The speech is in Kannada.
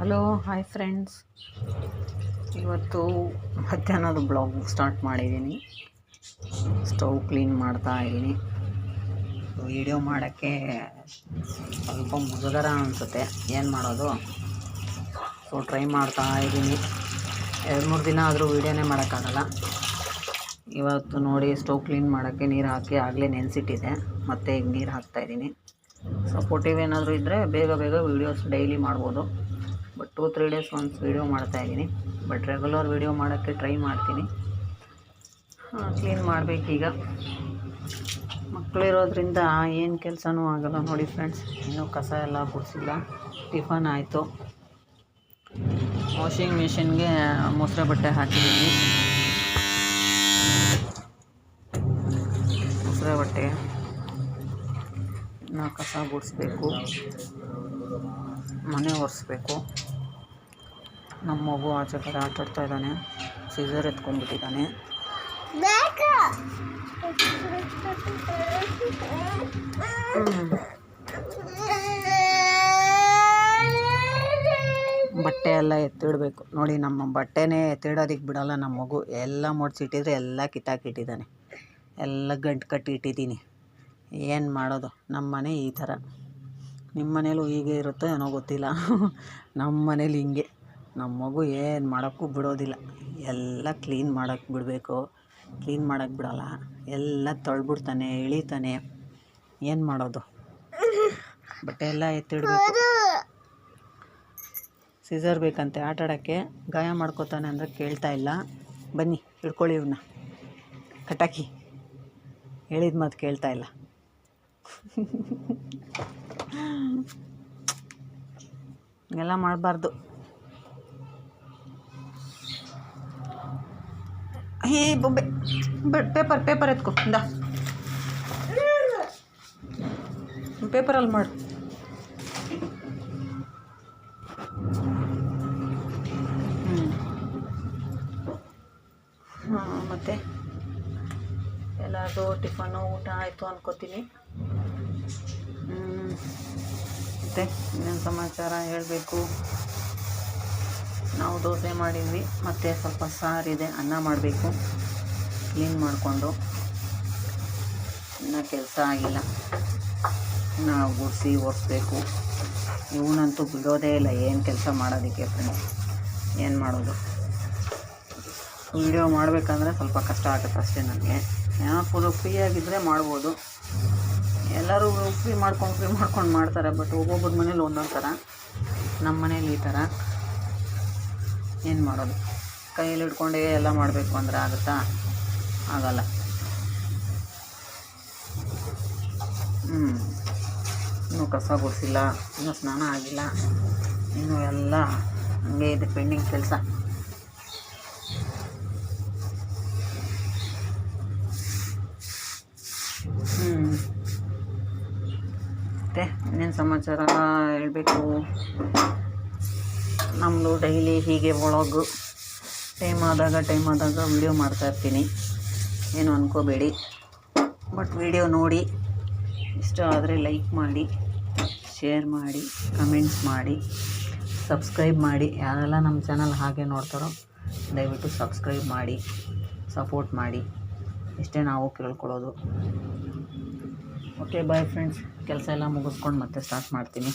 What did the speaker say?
Hello hi friends. ಇವತ್ತು ಮಧ್ಯಾಹ್ನದ ಬ್ಲಾಗ್ ಸ್ಟಾರ್ಟ್ ಮಾಡಿದ್ದೀನಿ. ಸ್ಟವ್ ಕ್ಲೀನ್ ಮಾಡ್ತಾ ಇದ್ದೀನಿ. ವೀಡಿಯೋ ಮಾಡೋಕ್ಕೆ ಸ್ವಲ್ಪ ಮುಜುಗರ ಅನಿಸುತ್ತೆ, ಏನು ಮಾಡೋದು. ಟ್ರೈ ಮಾಡ್ತಾ ಇದ್ದೀನಿ. 2-3 ದಿನ ಆದರೂ ವೀಡಿಯೋನೇ ಮಾಡೋಕ್ಕಾಗಲ್ಲ. ಇವತ್ತು ನೋಡಿ ಸ್ಟವ್ ಕ್ಲೀನ್ ಮಾಡೋಕ್ಕೆ ನೀರು ಹಾಕಿ ಆಗಲೇ ನೆನೆಸಿಟ್ಟಿದ್ದೆ, ಮತ್ತು ಈಗ ನೀರು ಹಾಕ್ತಾಯಿದ್ದೀನಿ. ಸಪೋರ್ಟಿವ್ ಏನಾದರೂ ಇದ್ದರೆ ಬೇಗ ವೀಡಿಯೋಸ್ ಡೈಲಿ ಮಾಡ್ಬೋದು. ಬಟ್ 2-3 ಡೇಸ್ ಒನ್ಸ್ ವೀಡಿಯೋ ಮಾಡ್ತಾಯಿದ್ದೀನಿ. ಬಟ್ ರೆಗ್ಯುಲರ್ ವೀಡಿಯೋ ಮಾಡೋಕ್ಕೆ ಟ್ರೈ ಮಾಡ್ತೀನಿ. ಕ್ಲೀನ್ ಮಾಡಬೇಕೀಗ. ಮಕ್ಕಳಿರೋದ್ರಿಂದ ಏನು ಕೆಲಸನೂ ಆಗೋಲ್ಲ ನೋಡಿ ಫ್ರೆಂಡ್ಸ್. ಇನ್ನೂ ಕಸ ಎಲ್ಲ ಗುಡಿಸಿಲ್ಲ. ಟಿಫನ್ ಆಯಿತು. ವಾಷಿಂಗ್ ಮಿಷಿನ್ಗೆ ಮೊಸರು ಬಟ್ಟೆ ಹಾಕಿದ್ದೀನಿ. ಮೊಸರು ಬಟ್ಟೆ ನಾ ಕಸ ಗುಡಿಸ್ಬೇಕು, ಮನೆ ಒರೆಸ್ಬೇಕು. ನಮ್ಮ ಮಗು ಆಚೆ ಕಡೆ ಆಟಾಡ್ತಾ ಇದ್ದಾನೆ. ಸೀಸರ್ ಎತ್ಕೊಂಡ್ಬಿಟ್ಟಿದ್ದಾನೆ. ಬಟ್ಟೆ ಎಲ್ಲ ಎತ್ತಿಡಬೇಕು ನೋಡಿ. ನಮ್ಮ ಬಟ್ಟೆನೇ ಎತ್ತಿಡೋದಕ್ಕೆ ಬಿಡೋಲ್ಲ ನಮ್ಮ ಮಗು. ಎಲ್ಲ ಮುಡ್ಸಿಟ್ಟಿದ್ರೆ ಎಲ್ಲ ಕಿತ್ತಾಕಿಟ್ಟಿದ್ದಾನೆ. ಎಲ್ಲ ಗಂಟು ಕಟ್ಟಿ ಇಟ್ಟಿದ್ದೀನಿ. ಏನು ಮಾಡೋದು, ನಮ್ಮ ಮನೆ ಈ ಥರ. ನಿಮ್ಮ ಮನೇಲೂ ಹೀಗೆ ಇರುತ್ತೋ ಏನೋ ಗೊತ್ತಿಲ್ಲ. ನಮ್ಮ ಮನೇಲಿ ಹಿಂಗೆ. ನಮ್ಮ ಮಗು ಏನು ಮಾಡೋಕ್ಕೂ ಬಿಡೋದಿಲ್ಲ. ಎಲ್ಲ ಕ್ಲೀನ್ ಮಾಡೋಕ್ಕೆ ಬಿಡಬೇಕು, ಕ್ಲೀನ್ ಮಾಡೋಕ್ಕೆ ಬಿಡೋಲ್ಲ. ಎಲ್ಲ ತೊಳ್ಬಿಡ್ತಾನೆ, ಇಳಿತಾನೆ. ಏನು ಮಾಡೋದು. ಬಟ್ಟೆ ಎಲ್ಲ ಎತ್ತಿಡಬೇಕು. ಸೀಸರ್ ಬೇಕಂತೆ ಆಟಾಡೋಕ್ಕೆ. ಗಾಯ ಮಾಡ್ಕೋತಾನೆ ಅಂದರೆ ಕೇಳ್ತಾ ಇಲ್ಲ. ಬನ್ನಿ ಹಿಡ್ಕೊಳ್ಳಿ ಇವನ್ನ, ಕಟಾಕಿ. ಹೇಳಿದ ಮಾತು ಕೇಳ್ತಾ ಇಲ್ಲ. ಎಲ್ಲ ಮಾಡಬಾರ್ದು. ಬೊಬ್ಬೆ ಪೇಪರ್ ಎತ್ಕೊ. ಪೇಪರಲ್ಲಿ ಮಾಡು. ಮತ್ತು ಎಲ್ಲದು ಟಿಫನ್ನು ಊಟ ಆಯಿತು ಅನ್ಕೋತೀನಿ. ಮತ್ತು ಇನ್ನೇನು ಸಮಾಚಾರ ಹೇಳಬೇಕು. ನಾವು ದೋಸೆ ಮಾಡಿದ್ವಿ, ಮತ್ತು ಸ್ವಲ್ಪ ಸಾರಿದೆ, ಅನ್ನ ಮಾಡಬೇಕು. ಕ್ಲೀನ್ ಮಾಡಿಕೊಂಡು ಇನ್ನೂ ಕೆಲಸ ಆಗಿಲ್ಲ. ನಾವು ಗುಡಿಸಿ ಒರೆಸ್ಬೇಕು. ಇವನಂತೂ ಬಿಡೋದೇ ಇಲ್ಲ ಏನು ಕೆಲಸ ಮಾಡೋದಕ್ಕೆ ಫ್ರೆಂಡ್ಸ್. ಏನು ಮಾಡೋದು. ವೀಡಿಯೋ ಮಾಡಬೇಕಂದ್ರೆ ಸ್ವಲ್ಪ ಕಷ್ಟ ಆಗುತ್ತೆ ಅಷ್ಟೇ ನನಗೆ. ಏನೋ ಫುಲ್ ಫ್ರೀಯಾಗಿದ್ದರೆ ಮಾಡ್ಬೋದು. ಎಲ್ಲರೂ ಫ್ರೀ ಮಾಡ್ಕೊಂಡು ಮಾಡ್ತಾರೆ. ಬಟ್ ಒಬ್ಬೊಬ್ಬರ ಮನೇಲಿ ಒಂದೊಂದು ಥರ. ನಮ್ಮ ಮನೇಲಿ ಈ ಥರ. ಏನು ಮಾಡೋದು. ಕೈಯಲ್ಲಿ ಹಿಡ್ಕೊಂಡೇ ಎಲ್ಲ ಮಾಡಬೇಕು ಅಂದರೆ ಆಗುತ್ತಾ? ಆಗಲ್ಲ. ಇನ್ನೂ ಕಸ ಗುಡಿಸಿಲ್ಲ, ಇನ್ನೂ ಸ್ನಾನ ಆಗಿಲ್ಲ, ಇನ್ನೂ ಎಲ್ಲ ಹಂಗೆ ಇದೆ ಪೆಂಡಿಂಗ್ ಕೆಲಸ. ಮತ್ತು ಇನ್ನೇನು ಸಮಾಚಾರ ಹೇಳಬೇಕು. ನಮ್ಮದು ಡೈಲಿ ಹೀಗೆ ವ್ಲಾಗು. ಟೈಮ್ ಆದಾಗ ವೀಡಿಯೋ ಮಾಡ್ತಾಯಿರ್ತೀನಿ. ಏನು ಅಂದ್ಕೋಬೇಡಿ. ಬಟ್ ವೀಡಿಯೋ ನೋಡಿ ಇಷ್ಟ ಆದರೆ ಲೈಕ್ ಮಾಡಿ, ಶೇರ್ ಮಾಡಿ, ಕಮೆಂಟ್ಸ್ ಮಾಡಿ, ಸಬ್ಸ್ಕ್ರೈಬ್ ಮಾಡಿ. ಯಾರೆಲ್ಲ ನಮ್ಮ ಚಾನಲ್ ಹಾಗೆ ನೋಡ್ತಾರೋ ದಯವಿಟ್ಟು ಸಬ್ಸ್ಕ್ರೈಬ್ ಮಾಡಿ, ಸಪೋರ್ಟ್ ಮಾಡಿ. ಇಷ್ಟೇ ನಾವು ಕೇಳ್ಕೊಳ್ಳೋದು. Okay bye friends. ಕೆಲಸ ಎಲ್ಲ ಮುಗಿಸ್ಕೊಂಡು ಮತ್ತೆ ಸ್ಟಾರ್ಟ್ ಮಾಡ್ತೀನಿ.